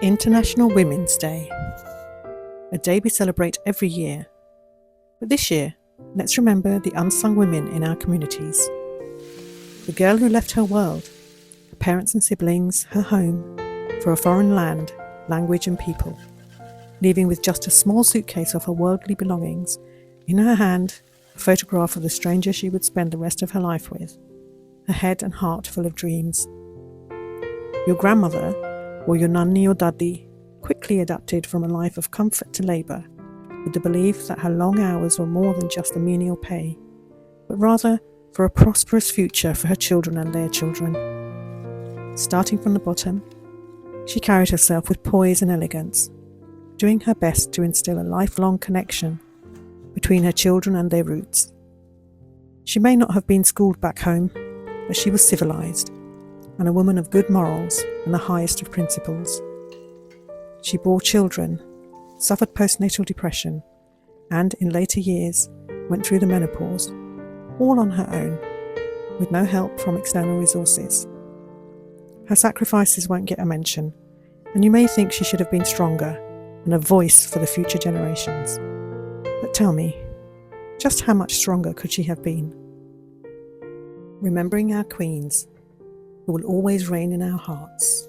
International Women's Day, a day we celebrate every year. But this year, let's remember the unsung women in our communities. The girl who left her world, her parents and siblings, her home, for a foreign land, language and people, leaving with just a small suitcase of her worldly belongings, in her hand a photograph of the stranger she would spend the rest of her life with, her head and heart full of dreams. Your grandmother, or your nanny or daddy, quickly adapted from a life of comfort to labour, with the belief that her long hours were more than just a menial pay, but rather for a prosperous future for her children and their children. Starting from the bottom, she carried herself with poise and elegance, doing her best to instill a lifelong connection between her children and their roots. She may not have been schooled back home, but she was civilised, and a woman of good morals and the highest of principles. She bore children, suffered postnatal depression, and in later years went through the menopause, all on her own, with no help from external resources. Her sacrifices won't get a mention, and you may think she should have been stronger and a voice for the future generations. But tell me, just how much stronger could she have been? Remembering our queens, who will always reign in our hearts.